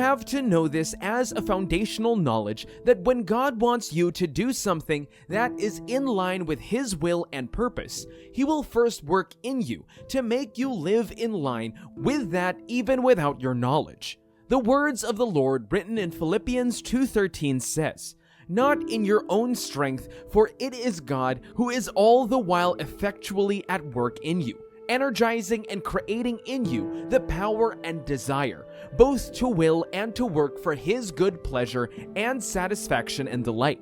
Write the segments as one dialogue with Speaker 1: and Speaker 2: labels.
Speaker 1: have to know this as a foundational knowledge that when God wants you to do something that is in line with His will and purpose, He will first work in you to make you live in line with that even without your knowledge. The words of the Lord written in Philippians 2:13 says, "Not in your own strength, for it is God who is all the while effectually at work in you, energizing and creating in you the power and desire, both to will and to work for His good pleasure and satisfaction and delight."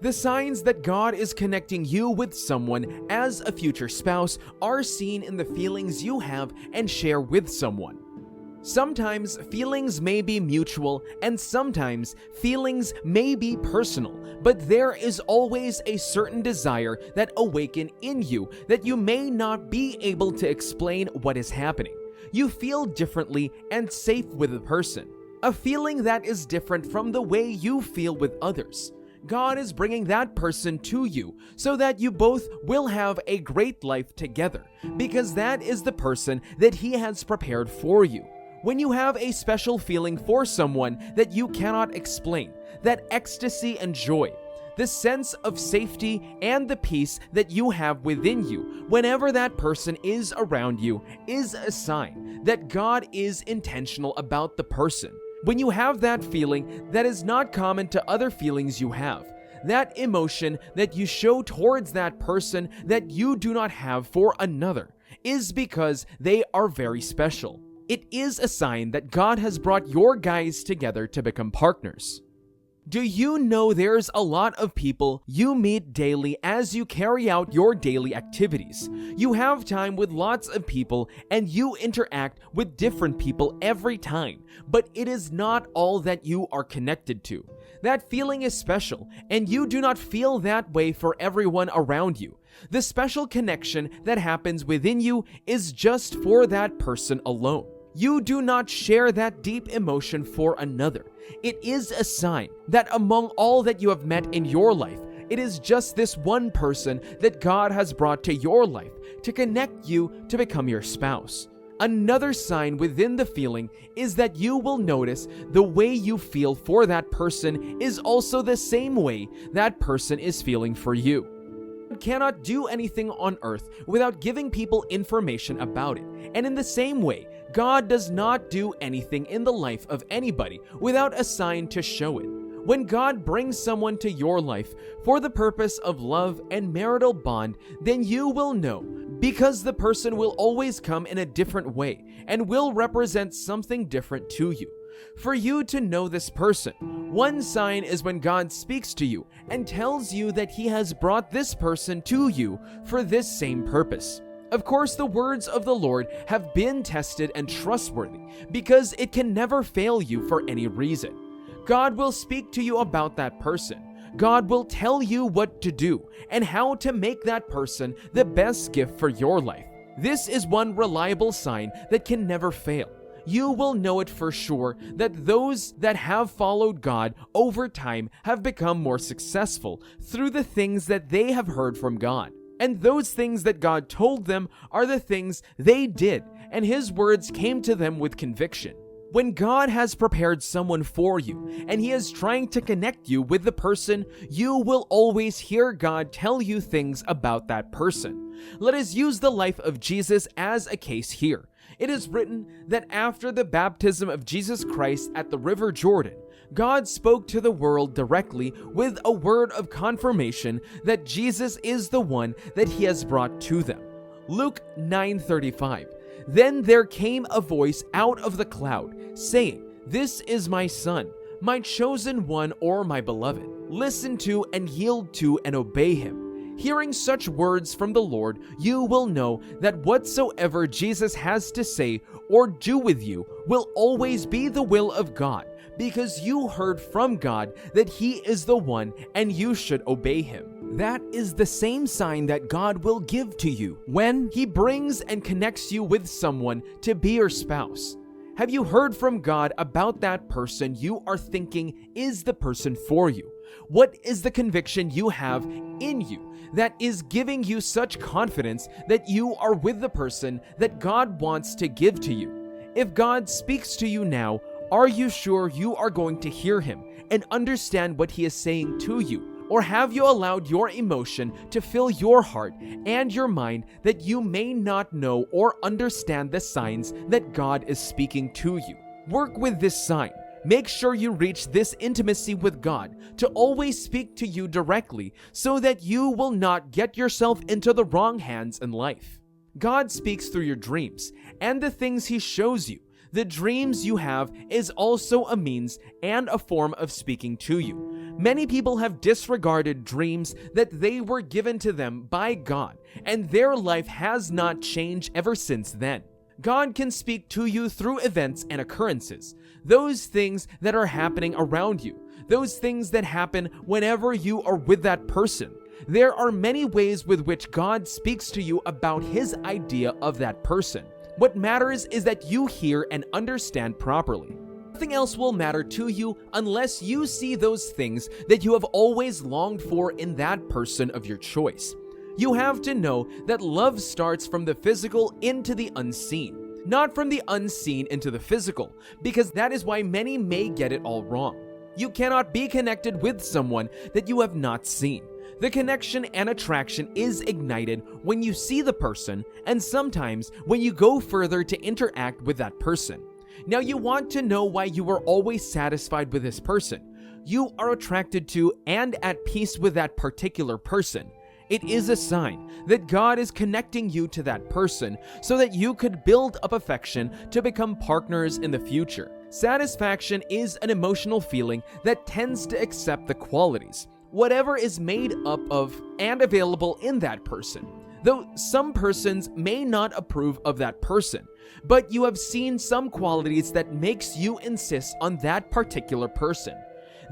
Speaker 1: The signs that God is connecting you with someone as a future spouse are seen in the feelings you have and share with someone. Sometimes feelings may be mutual and sometimes feelings may be personal, but there is always a certain desire that awaken in you that you may not be able to explain what is happening. You feel differently and safe with a person, a feeling that is different from the way you feel with others. God is bringing that person to you so that you both will have a great life together, because that is the person that He has prepared for you. When you have a special feeling for someone that you cannot explain, that ecstasy and joy, the sense of safety and the peace that you have within you whenever that person is around you is a sign that God is intentional about the person. When you have that feeling that is not common to other feelings you have, that emotion that you show towards that person that you do not have for another, is because they are very special. It is a sign that God has brought your guys together to become partners. Do you know there's a lot of people you meet daily as you carry out your daily activities? You have time with lots of people and you interact with different people every time, but it is not all that you are connected to. That feeling is special, and you do not feel that way for everyone around you. The special connection that happens within you is just for that person alone. You do not share that deep emotion for another. It is a sign that among all that you have met in your life, it is just this one person that God has brought to your life to connect you to become your spouse. Another sign within the feeling is that you will notice the way you feel for that person is also the same way that person is feeling for you. Cannot do anything on earth without giving people information about it. And in the same way, God does not do anything in the life of anybody without a sign to show it. When God brings someone to your life for the purpose of love and marital bond, then you will know, because the person will always come in a different way and will represent something different to you. For you to know this person, one sign is when God speaks to you and tells you that He has brought this person to you for this same purpose. Of course, the words of the Lord have been tested and trustworthy because it can never fail you for any reason. God will speak to you about that person. God will tell you what to do and how to make that person the best gift for your life. This is one reliable sign that can never fail. You will know it for sure that those that have followed God over time have become more successful through the things that they have heard from God. And those things that God told them are the things they did, and His words came to them with conviction. When God has prepared someone for you, and He is trying to connect you with the person, you will always hear God tell you things about that person. Let us use the life of Jesus as a case here. It is written that after the baptism of Jesus Christ at the River Jordan, God spoke to the world directly with a word of confirmation that Jesus is the one that He has brought to them. Luke 9:35. Then there came a voice out of the cloud, saying, "This is my Son, my chosen one, or my beloved. Listen to and yield to and obey Him." Hearing such words from the Lord, you will know that whatsoever Jesus has to say or do with you will always be the will of God, because you heard from God that He is the one and you should obey Him. That is the same sign that God will give to you when He brings and connects you with someone to be your spouse. Have you heard from God about that person you are thinking is the person for you? What is the conviction you have in you that is giving you such confidence that you are with the person that God wants to give to you? If God speaks to you now, Are you sure you are going to hear him and understand what he is saying to you? Or have you allowed your emotion to fill your heart and your mind that you may not know or understand the signs that God is speaking to you? Work with this sign. Make sure you reach this intimacy with God to always speak to you directly so that you will not get yourself into the wrong hands in life. God speaks through your dreams and the things he shows you. The dreams you have is also a means and a form of speaking to you. Many people have disregarded dreams that they were given to them by God, and their life has not changed ever since then. God can speak to you through events and occurrences, those things that are happening around you, those things that happen whenever you are with that person. There are many ways with which God speaks to you about his idea of that person. What matters is that you hear and understand properly. Nothing else will matter to you unless you see those things that you have always longed for in that person of your choice. You have to know that love starts from the physical into the unseen, not from the unseen into the physical, because that is why many may get it all wrong. You cannot be connected with someone that you have not seen. The connection and attraction is ignited when you see the person, and sometimes when you go further to interact with that person. Now, you want to know why you are always satisfied with this person. You are attracted to and at peace with that particular person. It is a sign that God is connecting you to that person so that you could build up affection to become partners in the future. Satisfaction is an emotional feeling that tends to accept the qualities, whatever is made up of and available in that person. Though some persons may not approve of that person, but you have seen some qualities that makes you insist on that particular person.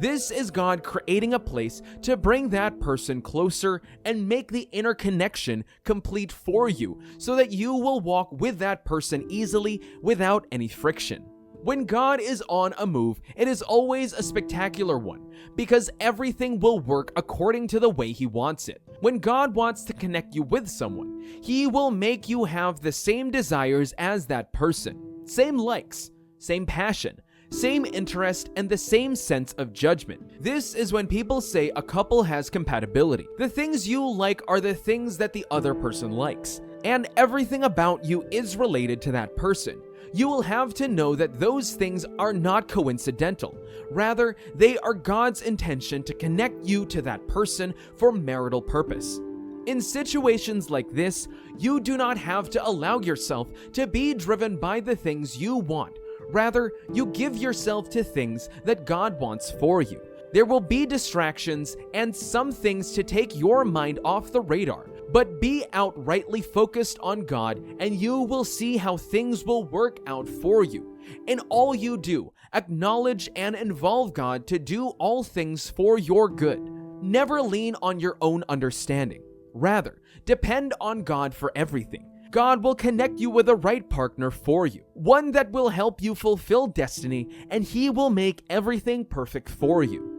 Speaker 1: This is God creating a place to bring that person closer and make the inner connection complete for you so that you will walk with that person easily without any friction. When God is on a move, it is always a spectacular one, because everything will work according to the way he wants it. When God wants to connect you with someone, he will make you have the same desires as that person, same likes, same passion, same interest, and the same sense of judgment. This is when people say a couple has compatibility. The things you like are the things that the other person likes, and everything about you is related to that person. You will have to know that those things are not coincidental. Rather, they are God's intention to connect you to that person for marital purpose. In situations like this, you do not have to allow yourself to be driven by the things you want. Rather, you give yourself to things that God wants for you. There will be distractions and some things to take your mind off the radar, but be outrightly focused on God and you will see how things will work out for you. In all you do, acknowledge and involve God to do all things for your good. Never lean on your own understanding. Rather, depend on God for everything. God will connect you with the right partner for you, one that will help you fulfill destiny, and he will make everything perfect for you.